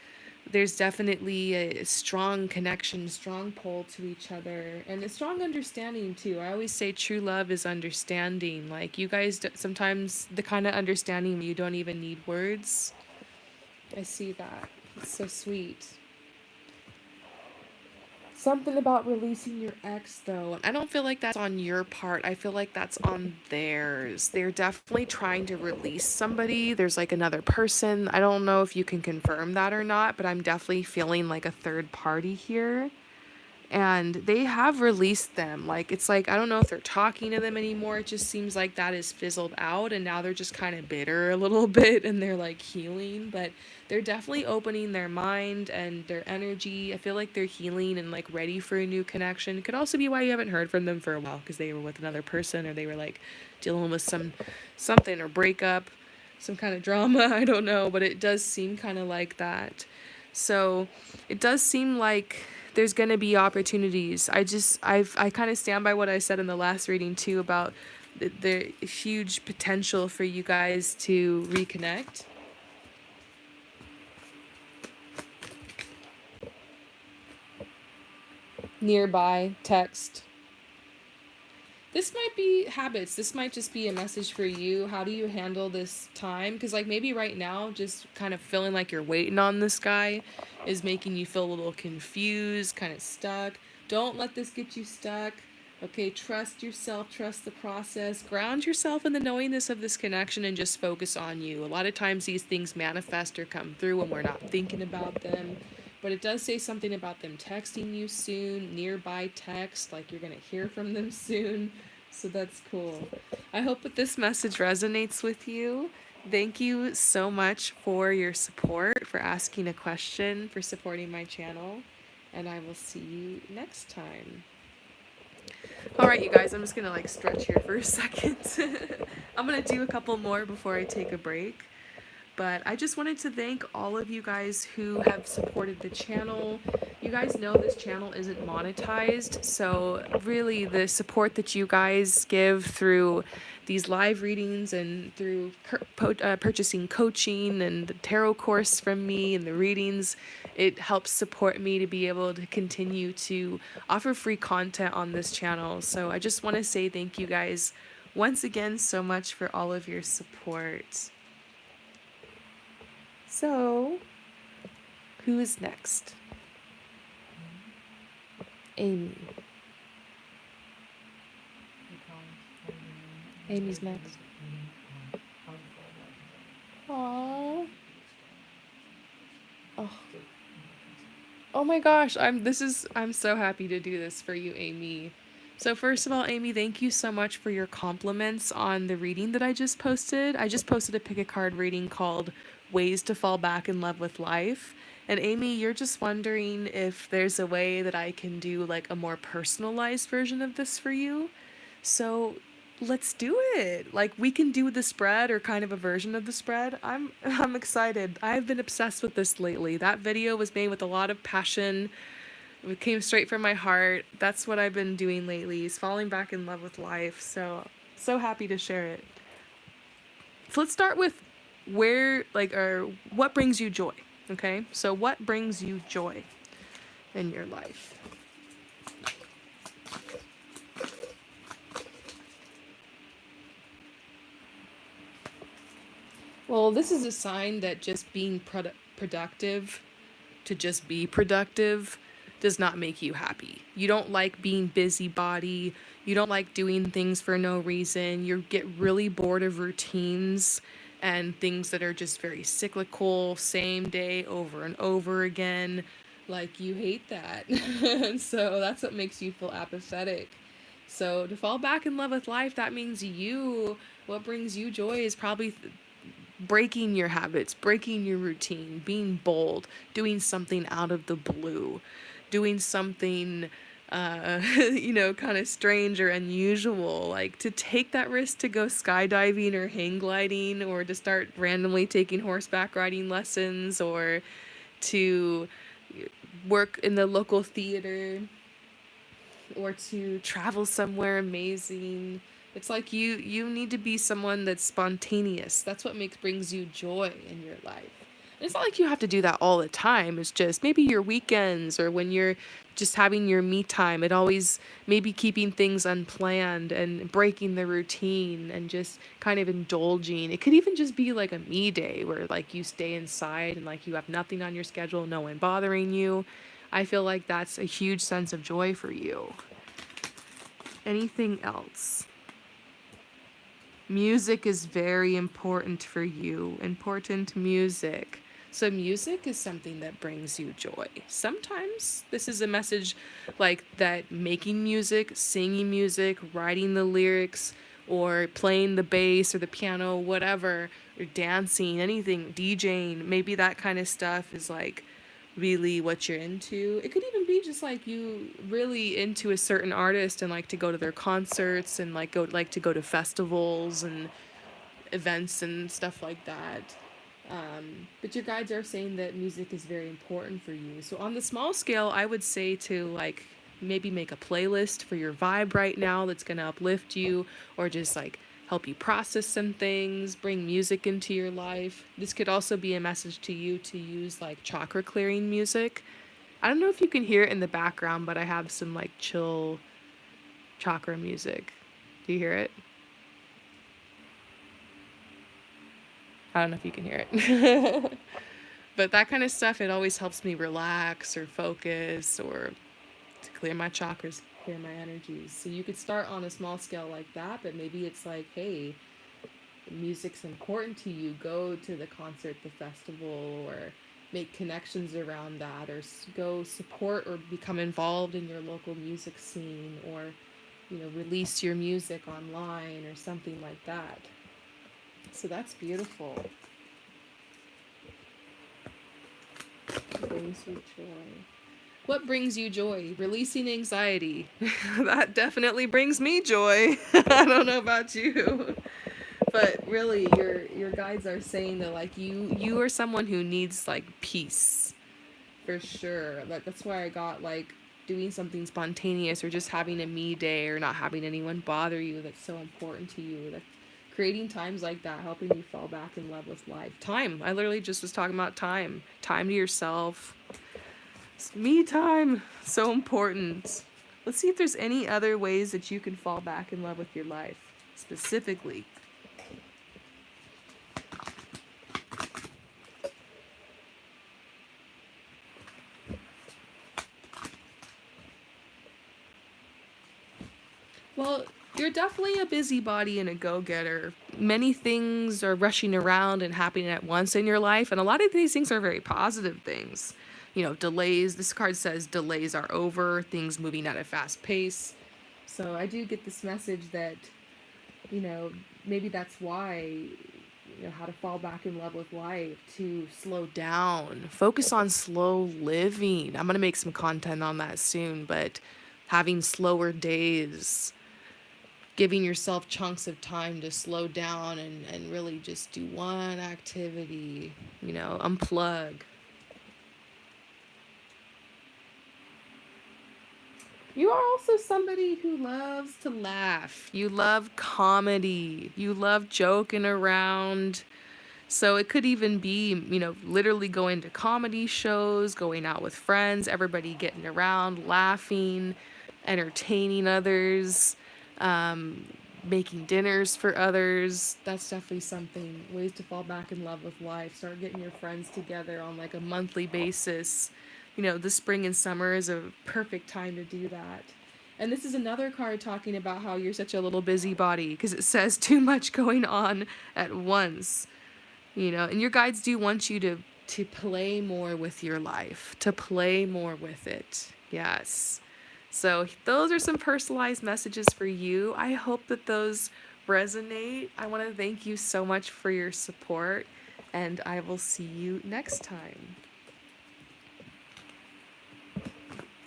there's definitely a strong connection, strong pull to each other, and a strong understanding too. I always say true love is understanding. Like, you guys sometimes the kind of understanding where you don't even need words. I see that. It's so sweet. Something about releasing your ex, though. And I don't feel like that's on your part. I feel like that's on theirs. They're definitely trying to release somebody. There's like another person. I don't know if you can confirm that or not, but I'm definitely feeling like a third party here. And they have released them. Like, it's like, I don't know if they're talking to them anymore. It just seems like that is fizzled out, and now they're just kind of bitter a little bit, and they're like healing. But they're definitely opening their mind and their energy. I feel like they're healing and like ready for a new connection. It could also be why you haven't heard from them for a while, because they were with another person, or they were like dealing with something or breakup, some kind of drama. I don't know, but it does seem kind of like that. So it does seem like there's going to be opportunities. I kind of stand by what I said in the last reading too about the huge potential for you guys to reconnect. Nearby text. This might be habits. This might just be a message for you. How do you handle this time? Because, like, maybe right now, just kind of feeling like you're waiting on this guy is making you feel a little confused, kind of stuck. Don't let this get you stuck. Okay, trust yourself, trust the process, ground yourself in the knowingness of this connection, and just focus on you. A lot of times these things manifest or come through when we're not thinking about them. But it does say something about them texting you soon, nearby text, like you're going to hear from them soon. So that's cool. I hope that this message resonates with you. Thank you so much for your support, for asking a question, for supporting my channel, and I will see you next time. All right, you guys, I'm just gonna like stretch here for a second. I'm gonna do a couple more before I take a break. But I just wanted to thank all of you guys who have supported the channel. You guys know this channel isn't monetized, so really the support that you guys give through these live readings and through purchasing coaching and the tarot course from me and the readings, it helps support me to be able to continue to offer free content on this channel. So I just want to say thank you guys once again so much for all of your support. So, who is next? Amy. Amy's next. Aww. Oh. Oh my gosh, I'm so happy to do this for you, Amy. So first of all, Amy, thank you so much for your compliments on the reading that I just posted. I just posted a pick a card reading called Ways to Fall Back in Love with Life. And Amy, you're just wondering if there's a way that I can do like a more personalized version of this for you. So let's do it. Like we can do the spread or kind of a version of the spread. I'm excited. I've been obsessed with this lately. That video was made with a lot of passion. It came straight from my heart. That's what I've been doing lately, is falling back in love with life. So happy to share it. So let's start with what brings you joy, okay? So what brings you joy in your life? Well, this is a sign that just being productive to just be productive does not make you happy. You don't like being busybody. You don't like doing things for no reason. You get really bored of routines and things that are just very cyclical, same day over and over again. Like you hate that. So that's what makes you feel apathetic. So to fall back in love with life, that means what brings you joy is probably breaking your habits, breaking your routine, being bold, doing something out of the blue, doing something, kind of strange or unusual, like to take that risk to go skydiving or hang gliding or to start randomly taking horseback riding lessons or to work in the local theater or to travel somewhere amazing. It's like you need to be someone that's spontaneous. That's what brings you joy in your life. And it's not like you have to do that all the time. It's just maybe your weekends or when you're just having your me time. It always maybe keeping things unplanned and breaking the routine and just kind of indulging. It could even just be like a me day where like you stay inside and like you have nothing on your schedule, no one bothering you. I feel like that's a huge sense of joy for you. Anything else? Music is very important for you. Important music. So music is something that brings you joy. Sometimes this is a message like that making music, singing music, writing the lyrics, or playing the bass or the piano, whatever, or dancing, anything, DJing, maybe that kind of stuff is like really what you're into. It could even be just like you really into a certain artist and like to go to their concerts and like to go to festivals and events and stuff like that. But your guides are saying that music is very important for you. So on the small scale, I would say to like maybe make a playlist for your vibe right now that's going to uplift you or just like help you process some things, bring music into your life. This could also be a message to you to use like chakra clearing music. I don't know if you can hear it in the background, but I have some like chill chakra music. Do you hear it? I don't know if you can hear it. But that kind of stuff, it always helps me relax or focus or to clear my chakras, clear my energies. So you could start on a small scale like that, but maybe it's like, hey, music's important to you. Go to the concert, the festival, or make connections around that, or go support or become involved in your local music scene, or release your music online or something like that. So that's beautiful. Brings you joy. What brings you joy? Releasing anxiety. That definitely brings me joy. I don't know about you. But really your guides are saying that like you are someone who needs like peace. For sure. That's why I got like doing something spontaneous or just having a me day or not having anyone bother you that's so important to you. That creating times like that, helping you fall back in love with life. Time. I literally just was talking about time. Time to yourself. It's me time. So important. Let's see if there's any other ways that you can fall back in love with your life specifically. Well, you're definitely a busybody and a go-getter. Many things are rushing around and happening at once in your life, and a lot of these things are very positive things. You know, delays. This card says delays are over, things moving at a fast pace. So I do get this message that, you know, maybe that's why, you know, how to fall back in love with life, to slow down, focus on slow living. I'm going to make some content on that soon, but having slower days, giving yourself chunks of time to slow down and really just do one activity, you know, unplug. You are also somebody who loves to laugh. You love comedy. You love joking around. So it could even be, you know, literally going to comedy shows, going out with friends, everybody getting around, laughing, entertaining others, making dinners for others. That's definitely something. Ways to fall back in love with life. Start getting your friends together on like a monthly basis. You know, the spring and summer is a perfect time to do that. And this is another card talking about how you're such a little busybody because it says too much going on at once. You know, and your guides do want you to play more with your life, to play more with it. Yes. So those are some personalized messages for you. I hope that those resonate. I want to thank you so much for your support, and I will see you next time.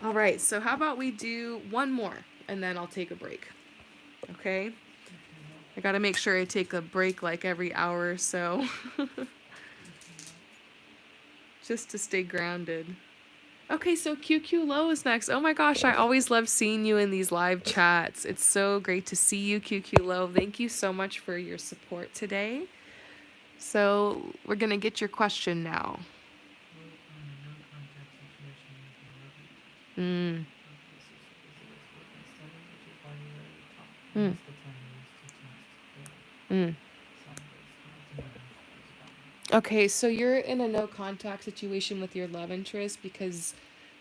All right, so how about we do one more and then I'll take a break. Okay? I got to make sure I take a break like every hour or so. Just to stay grounded. Okay, so QQ Low is next. Oh my gosh, I always love seeing you in these live chats. It's so great to see you, QQ Low. Thank you so much for your support today. So we're going to get your question now. Mm. Mm. Mm. Okay, so you're in a no contact situation with your love interest because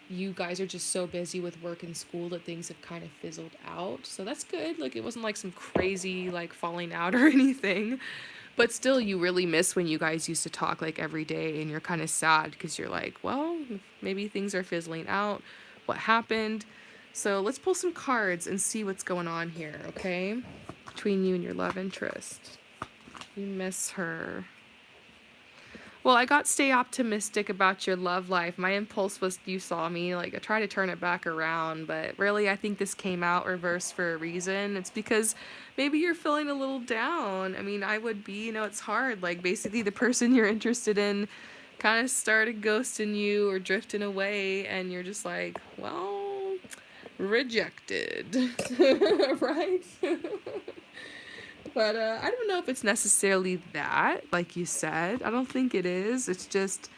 you guys are just so busy with work and school that things have kind of fizzled out. So that's good. Like it wasn't like some crazy like falling out or anything. But still you really miss when you guys used to talk like every day and you're kind of sad because you're like, well, maybe things are fizzling out. What happened? So let's pull some cards and see what's going on here, okay? Between you and your love interest. You miss her. Well, I got stay optimistic about your love life. My impulse was you saw me, like I try to turn it back around, but really I think this came out reversed for a reason. It's because maybe you're feeling a little down. I mean, I would be, you know, it's hard. Like basically the person you're interested in kind of started ghosting you or drifting away and you're just like, well, rejected. Right? But I don't know if it's necessarily that, like you said. I don't think it is. It's just,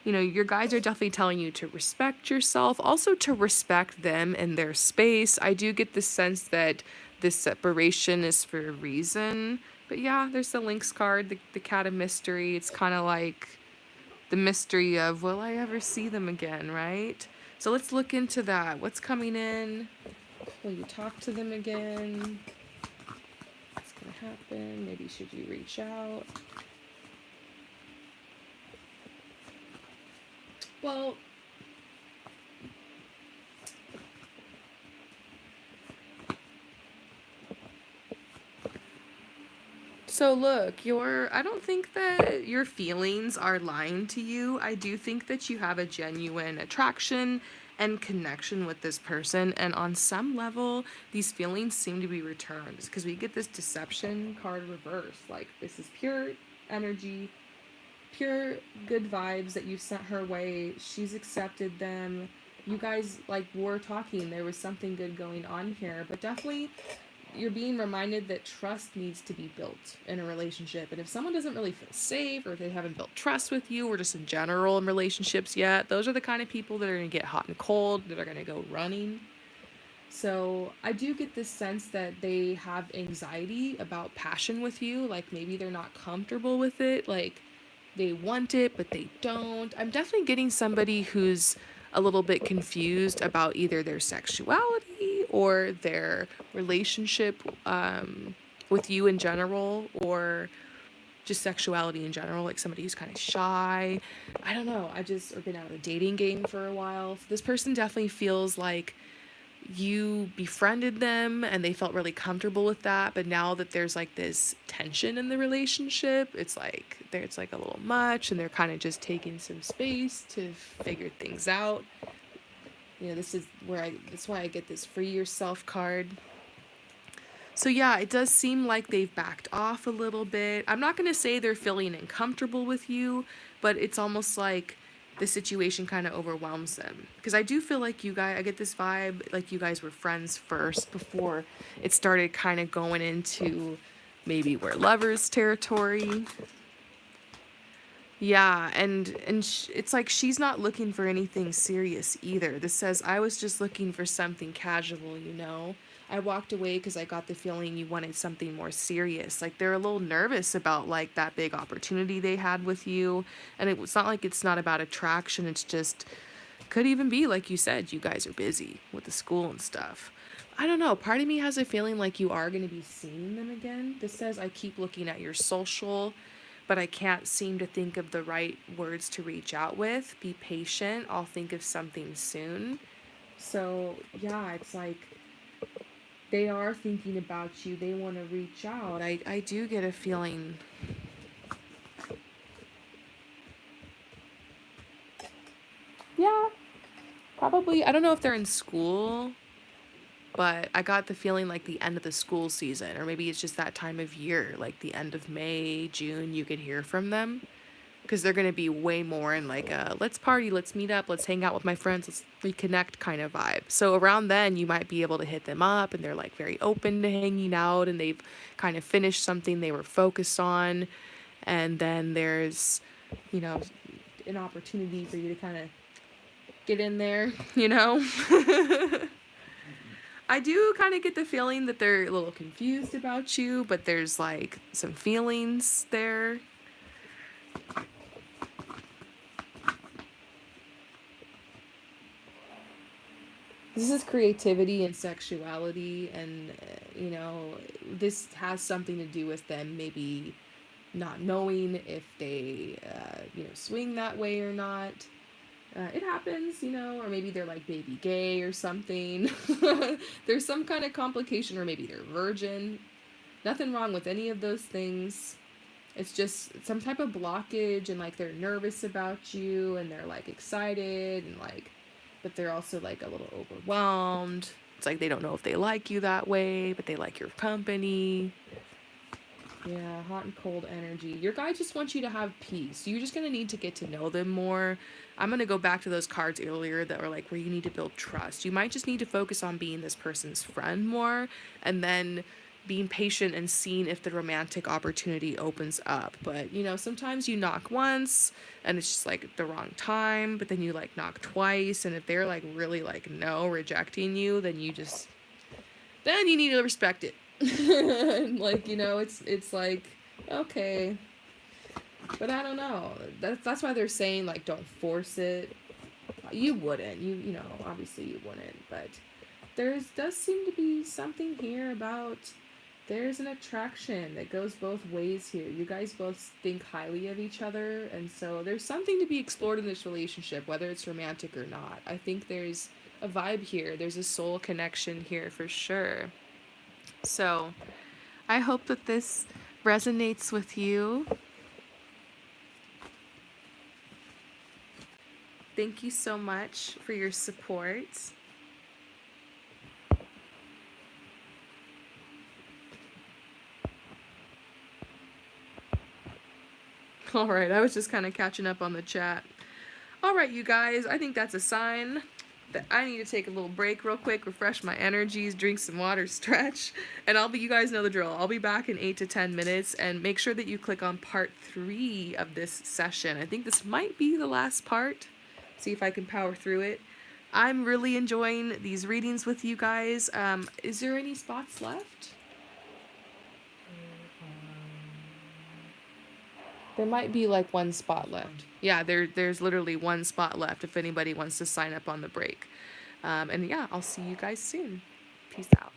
you know, your guides are definitely telling you to respect yourself, also to respect them and their space. I do get the sense that this separation is for a reason. But yeah, there's the Lynx card, the Cat of Mystery. It's kind of like the mystery of, will I ever see them again, right? So let's look into that. What's coming in? Will you talk to them again? What's going to happen? Maybe should you reach out? Well, So look, I don't think that your feelings are lying to you. I do think that you have a genuine attraction and connection with this person, and on some level these feelings seem to be returned because we get this deception card reversed. Like, this is pure energy, pure good vibes that you sent her way. She's accepted them. You guys like were talking, there was something good going on here, but definitely you're being reminded that trust needs to be built in a relationship. And if someone doesn't really feel safe, or if they haven't built trust with you, or just in general in relationships yet, those are the kind of people that are going to get hot and cold, that are going to go running. So I do get this sense that they have anxiety about passion with you. Like, maybe they're not comfortable with it. Like, they want it, but they don't. I'm definitely getting somebody who's a little bit confused about either their sexuality or their relationship with you in general, or just sexuality in general. Like, somebody who's kind of shy. I don't know. Or been out of the dating game for a while. So this person definitely feels like you befriended them and they felt really comfortable with that, but now that there's like this tension in the relationship, it's like a little much, and they're kind of just taking some space to figure things out. This is that's why I get this free yourself card. So yeah, it does seem like they've backed off a little bit. I'm not going to say they're feeling uncomfortable with you, but it's almost like the situation kind of overwhelms them. Because I do feel like you guys, I get this vibe like you guys were friends first before it started kind of going into maybe we're lovers territory. Yeah, it's like she's not looking for anything serious either. This says, I was just looking for something casual. I walked away because I got the feeling you wanted something more serious. Like, they're a little nervous about like that big opportunity they had with you. And it's not like it's not about attraction, it's just could even be like you said, you guys are busy with the school and stuff. I don't know. Part of me has a feeling like you are going to be seeing them again. This says, I keep looking at your social, but I can't seem to think of the right words to reach out with. Be patient. I'll think of something soon. So, yeah, it's like they are thinking about you. They want to reach out. I do get a feeling. Yeah, probably. I don't know if they're in school, but I got the feeling like the end of the school season, or maybe it's just that time of year, like the end of May, June, you could hear from them. Because they're going to be way more in like a let's party, let's meet up, let's hang out with my friends, let's reconnect kind of vibe. So around then you might be able to hit them up, and they're like very open to hanging out, and they've kind of finished something they were focused on. And then there's, you know, an opportunity for you to kind of get in there. I do kind of get the feeling that they're a little confused about you, but there's like some feelings there. This is creativity and sexuality, and this has something to do with them maybe not knowing if they swing that way or not. It happens, or maybe they're like baby gay or something. There's some kind of complication, or maybe they're virgin. Nothing wrong with any of those things. It's just some type of blockage, and like they're nervous about you, and they're like excited, and like, but they're also like a little overwhelmed. It's like they don't know if they like you that way, but they like your company. Yeah, hot and cold energy. Your guy just wants you to have peace. You're just going to need to get to know them more. I'm going to go back to those cards earlier that were like where you need to build trust. You might just need to focus on being this person's friend more, and then being patient and seeing if the romantic opportunity opens up. But, sometimes you knock once and it's just like the wrong time, but then you like knock twice, and if they're like really like no, rejecting you, then you need to respect it. Like, it's like, okay, but I don't know. That's why they're saying like don't force it. You wouldn't. Obviously you wouldn't, but does seem to be something here about there's an attraction that goes both ways here. You guys both think highly of each other, and so there's something to be explored in this relationship, whether it's romantic or not. I think there's a vibe here. There's a soul connection here for sure. So I hope that this resonates with you. Thank you so much for your support. All right, I was just kind of catching up on the chat. All right, you guys, I think that's a sign that I need to take a little break real quick, refresh my energies, drink some water, stretch, and you guys know the drill. I'll be back in 8 to 10 minutes, and make sure that you click on part 3 of this session. I think this might be the last part. See if I can power through it. I'm really enjoying these readings with you guys. Is there any spots left? There might be like one spot left. Yeah, there's literally one spot left if anybody wants to sign up on the break. And yeah, I'll see you guys soon. Peace out.